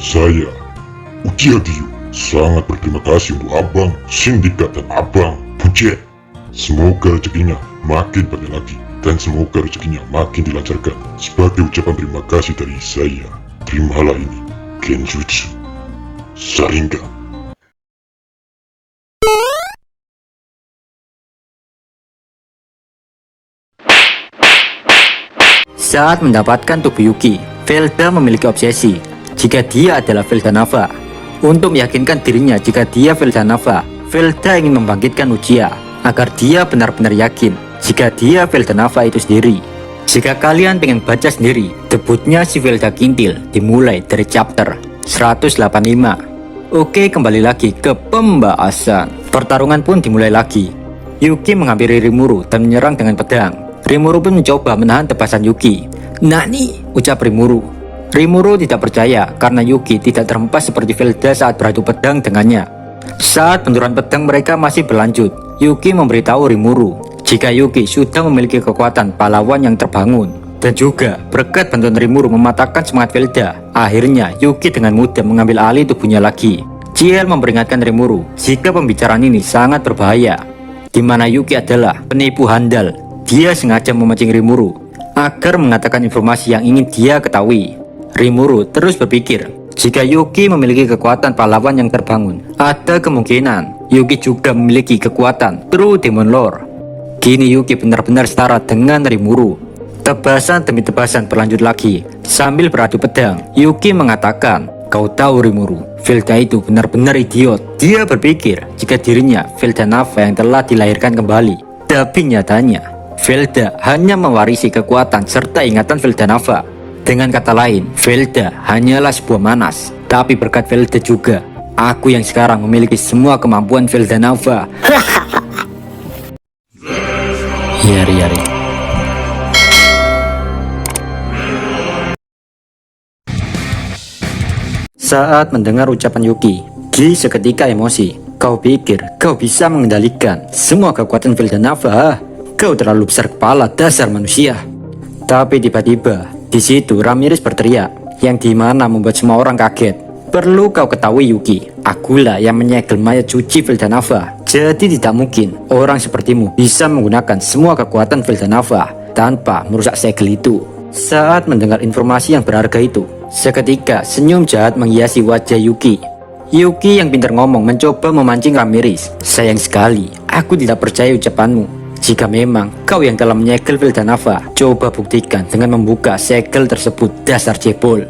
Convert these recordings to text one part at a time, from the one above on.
Saya, Uchiha Gyu, sangat berterima kasih untuk Abang, Sindikat dan Abang, Pujet. Semoga rezekinya makin banyak lagi, dan semoga rezekinya makin dilancarkan. Sebagai ucapan terima kasih dari saya, terimalah ini, Genjutsu Sharingan. Saat mendapatkan tubuh Yuki, Velda memiliki obsesi jika dia adalah Veldanava. Untuk meyakinkan dirinya jika dia Veldanava, Velda ingin membangkitkan Uchiha agar dia benar-benar yakin jika dia Veldanava itu sendiri. Jika kalian pengen baca sendiri, debutnya si Velda Kintil dimulai dari chapter 185. Oke, kembali lagi ke pembahasan. Pertarungan pun dimulai lagi. Yuki menghampiri Rimuru dan menyerang dengan pedang. Rimuru pun mencoba menahan tebasan Yuki. "Nani?" ucap Rimuru. Rimuru tidak percaya karena Yuki tidak terhempas seperti Velda saat beradu pedang dengannya. Saat benturan pedang mereka masih berlanjut, Yuki memberitahu Rimuru jika Yuki sudah memiliki kekuatan pahlawan yang terbangun. Dan juga berkat bantuan Rimuru mematahkan semangat Velda, akhirnya Yuki dengan mudah mengambil alih tubuhnya lagi. Ciel memperingatkan Rimuru jika pembicaraan ini sangat berbahaya, di mana Yuki adalah penipu handal. Dia sengaja memancing Rimuru agar mengatakan informasi yang ingin dia ketahui. Rimuru terus berpikir jika Yuki memiliki kekuatan pahlawan yang terbangun, ada kemungkinan Yuki juga memiliki kekuatan True Demon Lord. Kini Yuki benar-benar setara dengan Rimuru. Tebasan demi tebasan berlanjut lagi. Sambil beradu pedang, Yuki mengatakan, "Kau tahu Rimuru, Velda itu benar-benar idiot." Dia berpikir jika dirinya Veldanava yang telah dilahirkan kembali. Tapi nyatanya Velda hanya mewarisi kekuatan serta ingatan Veldanava. Dengan kata lain, Velda hanyalah sebuah manas. Tapi berkat Velda juga, aku yang sekarang memiliki semua kemampuan Veldanava. Yari. Saat mendengar ucapan Yuki, Gi seketika emosi. "Kau pikir kau bisa mengendalikan semua kekuatan Veldanava? Kau terlalu besar kepala, dasar manusia." Tapi tiba-tiba di situ Ramirez berteriak, yang dimana membuat semua orang kaget. "Perlu kau ketahui Yuki, akulah yang menyegel mayat suci Veldanava. Jadi tidak mungkin orang sepertimu bisa menggunakan semua kekuatan Veldanava tanpa merusak segel itu." Saat mendengar informasi yang berharga itu, seketika senyum jahat menghiasi wajah Yuki. Yuki yang pintar ngomong mencoba memancing Ramirez. "Sayang sekali, aku tidak percaya ucapanmu. Jika memang kau yang telah menyegel Veldanava, coba buktikan dengan membuka segel tersebut, dasar cebol."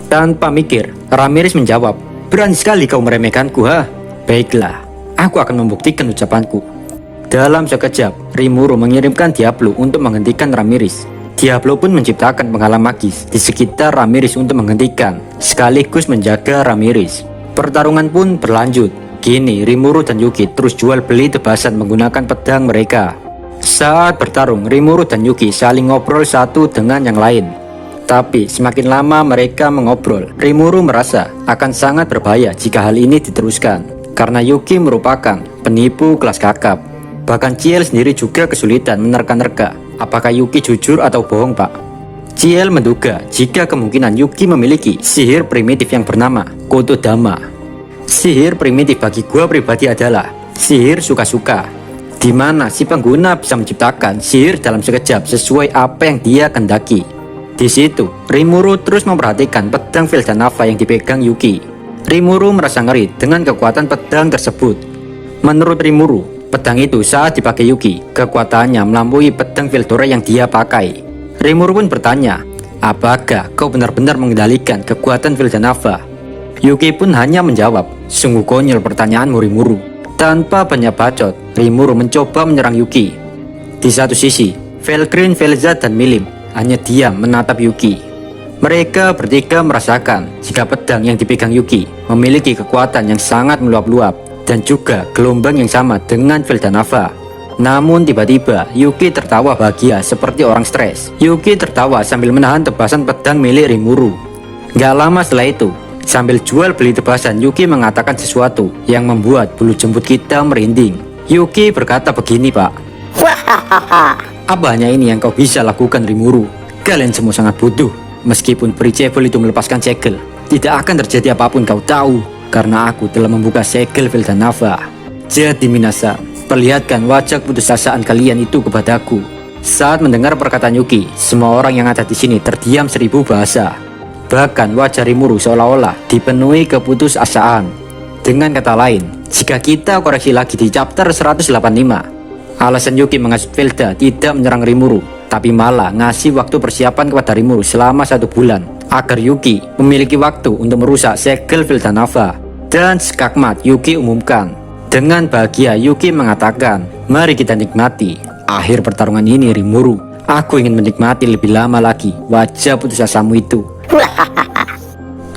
Tanpa mikir, Ramirez menjawab, "Berani sekali kau meremehkanku, ha? Baiklah, aku akan membuktikan ucapanku." Dalam sekejap, Rimuru mengirimkan Diablo untuk menghentikan Ramirez. Diablo pun menciptakan penghalang magis di sekitar Ramirez untuk menghentikan, sekaligus menjaga Ramirez. Pertarungan pun berlanjut. Kini Rimuru dan Yuki terus jual beli tebasan menggunakan pedang mereka. Saat bertarung, Rimuru dan Yuki saling ngobrol satu dengan yang lain. Tapi semakin lama mereka mengobrol, Rimuru merasa akan sangat berbahaya jika hal ini diteruskan, karena Yuki merupakan penipu kelas kakap. Bahkan Ciel sendiri juga kesulitan menerka-nerka apakah Yuki jujur atau bohong, Pak. Ciel menduga jika kemungkinan Yuki memiliki sihir primitif yang bernama Kotodama. Sihir primitif bagi gua pribadi adalah sihir suka-suka, di mana si pengguna bisa menciptakan sihir dalam sekejap sesuai apa yang dia kehendaki. Di situ, Rimuru terus memperhatikan pedang Veldanava yang dipegang Yuki. Rimuru merasa ngeri dengan kekuatan pedang tersebut. Menurut Rimuru, pedang itu saat dipakai Yuki, kekuatannya melampaui pedang Veldora yang dia pakai. Rimuru pun bertanya, "Apakah kau benar-benar mengendalikan kekuatan Veldanava?" Yuki pun hanya menjawab, "Sungguh konyol pertanyaanmu Rimuru." Tanpa banyak bacot, Rimuru mencoba menyerang Yuki. Di satu sisi, Velgrin, Velza, dan Milim hanya diam menatap Yuki. Mereka bertiga merasakan jika pedang yang dipegang Yuki memiliki kekuatan yang sangat meluap-luap dan juga gelombang yang sama dengan Veldanava. Namun tiba-tiba Yuki tertawa bahagia seperti orang stres. Yuki tertawa sambil menahan tebasan pedang milik Rimuru. Gak lama setelah itu, sambil jual beli tebasan, Yuki mengatakan sesuatu yang membuat bulu jembut kita merinding. Yuki berkata begini, "Pak, apa hanya ini yang kau bisa lakukan Rimuru? Kalian semua sangat bodoh. Meskipun peri cebol itu melepaskan segel, tidak akan terjadi apapun kau tahu, karena aku telah membuka segel Veldanava. Jadi Minasa, perlihatkan wajah putusasaan kalian itu kepadaku. Saat mendengar perkataan Yuki, semua orang yang ada di sini terdiam 1000 bahasa. Bahkan wajah Rimuru seolah-olah dipenuhi keputusasaan. Dengan kata lain, jika kita koreksi lagi di chapter 185, alasan Yuki mengasut Velda tidak menyerang Rimuru, tapi malah ngasih waktu persiapan kepada Rimuru selama 1 bulan, agar Yuki memiliki waktu untuk merusak segel Veldanava. Dan skakmat Yuki umumkan. Dengan bahagia Yuki mengatakan, mari kita nikmati akhir pertarungan ini Rimuru. Aku ingin menikmati lebih lama lagi wajah putusasamu itu.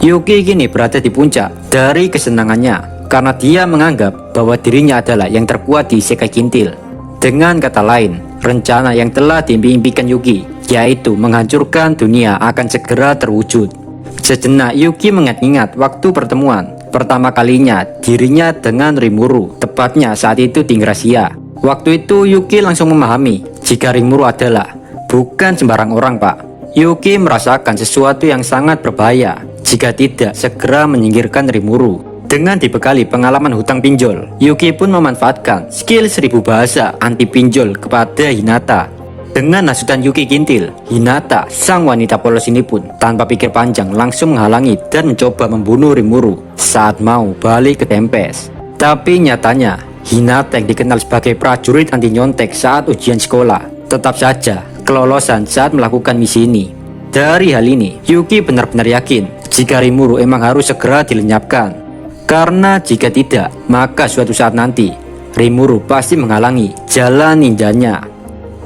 Yuki kini berada di puncak dari kesenangannya karena dia menganggap bahwa dirinya adalah yang terkuat di Isekai Kintil. Dengan kata lain, rencana yang telah diimpikan Yuki, yaitu menghancurkan dunia, akan segera terwujud. Sejenak Yuki mengingat-ingat waktu pertemuan pertama kalinya dirinya dengan Rimuru, tepatnya saat itu di Ingracia. Waktu itu Yuki langsung memahami jika Rimuru adalah bukan sembarang orang, Pak. Yuki merasakan sesuatu yang sangat berbahaya jika tidak segera menyingkirkan Rimuru. Dengan dibekali pengalaman hutang pinjol, Yuki pun memanfaatkan skill 1000 bahasa anti pinjol kepada Hinata. Dengan hasutan Yuki Kintil, Hinata, sang wanita polos ini pun tanpa pikir panjang langsung menghalangi dan mencoba membunuh Rimuru saat mau balik ke Tempest. Tapi nyatanya, Hinata yang dikenal sebagai prajurit anti nyontek saat ujian sekolah tetap saja kelolosan saat melakukan misi ini. Dari hal ini, Yuki benar-benar yakin jika Rimuru emang harus segera dilenyapkan. Karena jika tidak, maka suatu saat nanti Rimuru pasti menghalangi jalan ninjanya.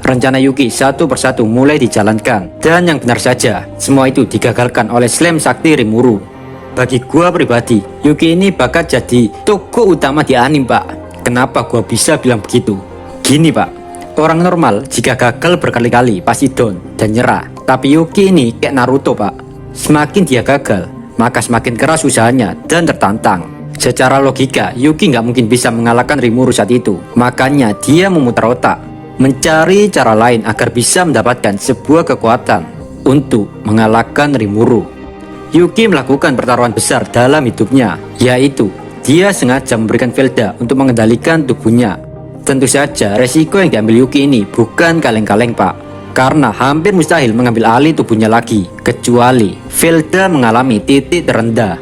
Rencana Yuki satu persatu mulai dijalankan, dan yang benar saja, semua itu digagalkan oleh slam sakti Rimuru. Bagi gua pribadi, Yuki ini bakal jadi tokoh utama di anime, Pak. Kenapa gua bisa bilang begitu? Gini, Pak, orang normal jika gagal berkali-kali pasti down dan nyerah. Tapi Yuki ini kayak Naruto, Pak. Semakin dia gagal, maka semakin keras usahanya dan tertantang. Secara logika, Yuki nggak mungkin bisa mengalahkan Rimuru saat itu. Makanya dia memutar otak, mencari cara lain agar bisa mendapatkan sebuah kekuatan untuk mengalahkan Rimuru. Yuki melakukan pertaruhan besar dalam hidupnya, yaitu dia sengaja memberikan Velda untuk mengendalikan tubuhnya. Tentu saja resiko yang diambil Yuki ini bukan kaleng-kaleng, Pak, karena hampir mustahil mengambil alih tubuhnya lagi, kecuali Velda mengalami titik terendah.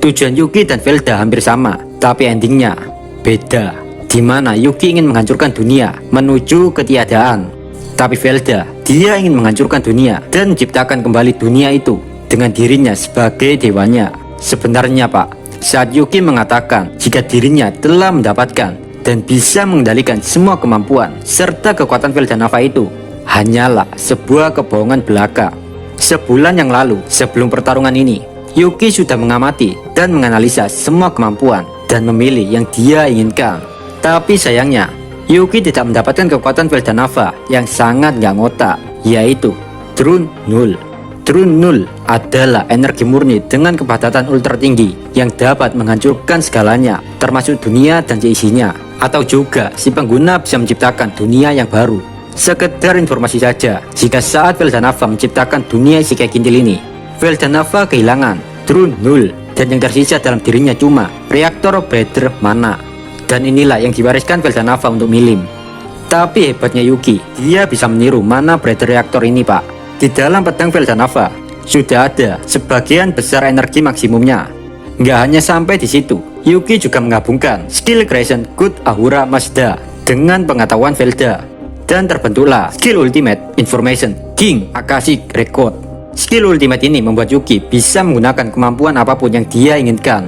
Tujuan Yuki dan Velda hampir sama, tapi endingnya beda, di mana Yuki ingin menghancurkan dunia menuju ketiadaan. Tapi Velda, dia ingin menghancurkan dunia dan menciptakan kembali dunia itu dengan dirinya sebagai dewanya. Sebenarnya, Pak, saat Yuki mengatakan jika dirinya telah mendapatkan dan bisa mengendalikan semua kemampuan serta kekuatan Veldanava itu, hanyalah sebuah kebohongan belaka. Sebulan yang lalu, sebelum pertarungan ini, Yuki sudah mengamati dan menganalisa semua kemampuan dan memilih yang dia inginkan. Tapi sayangnya, Yuki tidak mendapatkan kekuatan Veldanava yang sangat gak ngotak, yaitu Drun Null. Drun Null adalah energi murni dengan kepadatan ultra tinggi yang dapat menghancurkan segalanya, termasuk dunia dan seisinya. Atau juga si pengguna bisa menciptakan dunia yang baru. Sekedar informasi saja, jika saat Veldanava menciptakan dunia Isekai Kintil ini, Veldanava kehilangan Drun Null dan yang tersisa dalam dirinya cuma reaktor breeder mana. Dan inilah yang diwariskan Veldanava untuk Milim. Tapi hebatnya Yuki, dia bisa meniru mana breeder reaktor ini, Pak. Di dalam pedang Veldanava sudah ada sebagian besar energi maksimumnya. Nggak hanya sampai di situ, Yuki juga menggabungkan skill Creation Good Ahura Mazda dengan pengetahuan Velda, dan terbentuklah skill Ultimate Information King Akashic Record. Skill ultimate ini membuat Yuki bisa menggunakan kemampuan apapun yang dia inginkan.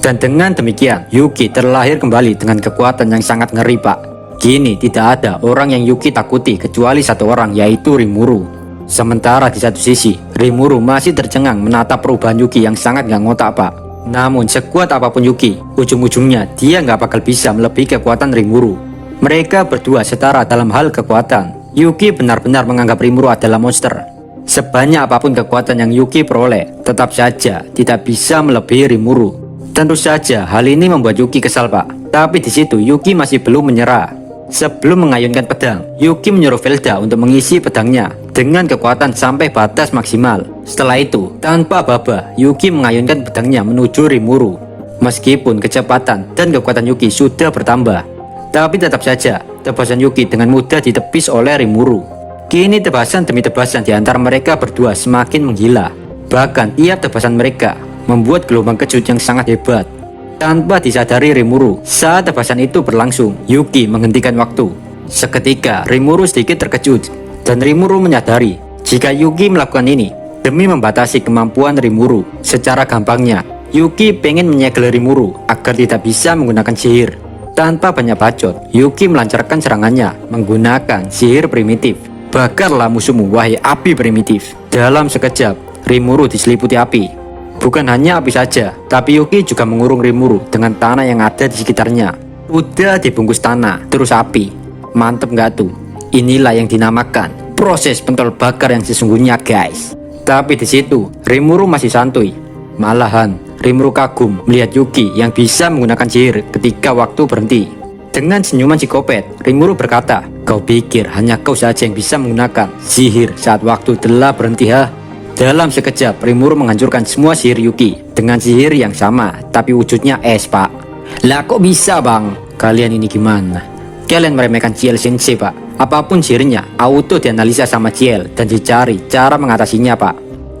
Dan dengan demikian, Yuki terlahir kembali dengan kekuatan yang sangat ngeri, Pak. Kini tidak ada orang yang Yuki takuti kecuali satu orang, yaitu Rimuru. Sementara di satu sisi, Rimuru masih tercengang menatap perubahan Yuki yang sangat gak ngotak, Pak. Namun sekuat apapun Yuki, ujung-ujungnya dia gak bakal bisa melebihi kekuatan Rimuru. Mereka berdua setara dalam hal kekuatan. Yuki benar-benar menganggap Rimuru adalah monster. Sebanyak apapun kekuatan yang Yuki peroleh, tetap saja tidak bisa melebihi Rimuru. Tentu saja hal ini membuat Yuki kesal, Pak. Tapi di situ Yuki masih belum menyerah. Sebelum mengayunkan pedang, Yuki menyuruh Velda untuk mengisi pedangnya dengan kekuatan sampai batas maksimal. Setelah itu, tanpa aba-aba, Yuki mengayunkan pedangnya menuju Rimuru. Meskipun kecepatan dan kekuatan Yuki sudah bertambah, tapi tetap saja tebasan Yuki dengan mudah ditepis oleh Rimuru. Kini tebasan demi tebasan di antara mereka berdua semakin menggila. Bahkan tiap tebasan mereka membuat gelombang kejut yang sangat hebat. Tanpa disadari Rimuru, saat tebasan itu berlangsung, Yuki menghentikan waktu. Seketika Rimuru sedikit terkejut, dan Rimuru menyadari jika Yuki melakukan ini demi membatasi kemampuan Rimuru. Secara gampangnya, Yuki pengen menyegel Rimuru agar tidak bisa menggunakan sihir. Tanpa banyak bacot, Yuki melancarkan serangannya menggunakan sihir primitif. Bakarlah musuhmu, wahai api primitif. Dalam sekejap, Rimuru diseliputi api. Bukan hanya api saja, tapi Yuki juga mengurung Rimuru dengan tanah yang ada di sekitarnya. Udah dibungkus tanah, terus api. Mantep nggak tuh? Inilah yang dinamakan proses pentol bakar yang sesungguhnya, guys. Tapi di situ Rimuru masih santuy. Malahan Rimuru kagum melihat Yuki yang bisa menggunakan sihir ketika waktu berhenti. Dengan senyuman psikopat, Rimuru berkata, "Kau pikir hanya kau saja yang bisa menggunakan sihir saat waktu telah berhenti, ha?" Dalam sekejap, Rimuru menghancurkan semua sihir Yuki dengan sihir yang sama, tapi wujudnya es, pak. Lah kok bisa, bang? Kalian ini gimana? Kalian meremehkan Ciel Sensei, pak. Apapun sihirnya, auto dianalisa sama Ciel dan dicari cara mengatasinya, pak.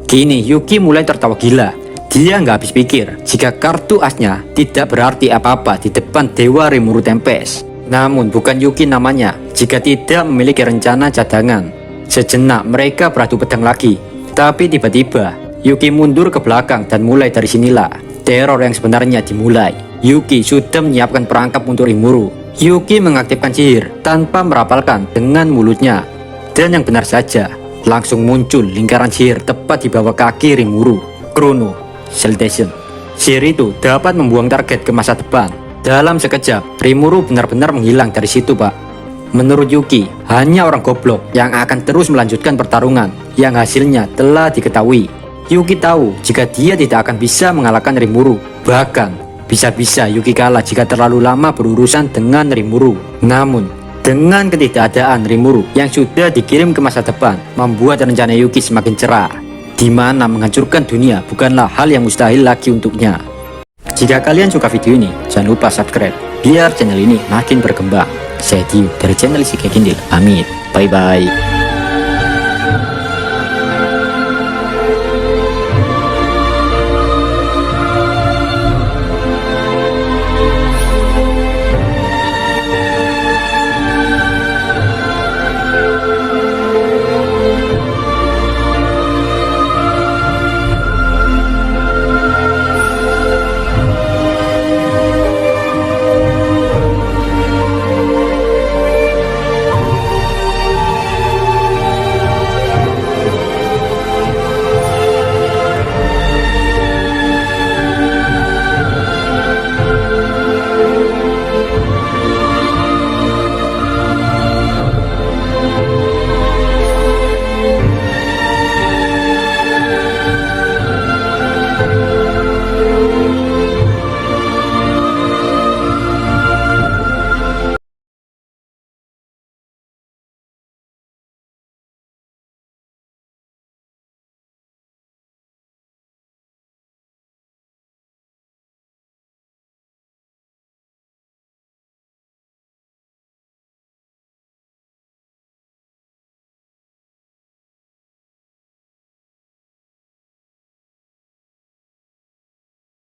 Kini Yuki mulai tertawa gila. Dia nggak habis pikir jika kartu asnya tidak berarti apa-apa di depan Dewa Rimuru Tempest. Namun bukan Yuki namanya jika tidak memiliki rencana cadangan. Sejenak mereka beradu pedang lagi. Tapi tiba-tiba Yuki mundur ke belakang dan mulai dari sinilah teror yang sebenarnya dimulai. Yuki sudah menyiapkan perangkap untuk Rimuru. Yuki mengaktifkan sihir tanpa merapalkan dengan mulutnya. Dan yang benar saja, langsung muncul lingkaran sihir tepat di bawah kaki Rimuru. Chrono Saltation. Sihir itu dapat membuang target ke masa depan. Dalam sekejap, Rimuru benar-benar menghilang dari situ, pak. Menurut Yuki, hanya orang goblok yang akan terus melanjutkan pertarungan yang hasilnya telah diketahui. Yuki tahu jika dia tidak akan bisa mengalahkan Rimuru. Bahkan bisa-bisa Yuki kalah jika terlalu lama berurusan dengan Rimuru. Namun, dengan ketidakadaan Rimuru yang sudah dikirim ke masa depan, membuat rencana Yuki semakin cerah, di mana menghancurkan dunia bukanlah hal yang mustahil lagi untuknya. Jika kalian suka video ini, jangan lupa subscribe, biar channel ini makin berkembang. Saya Dio dari channel Si Kekindil. Pamit, bye-bye.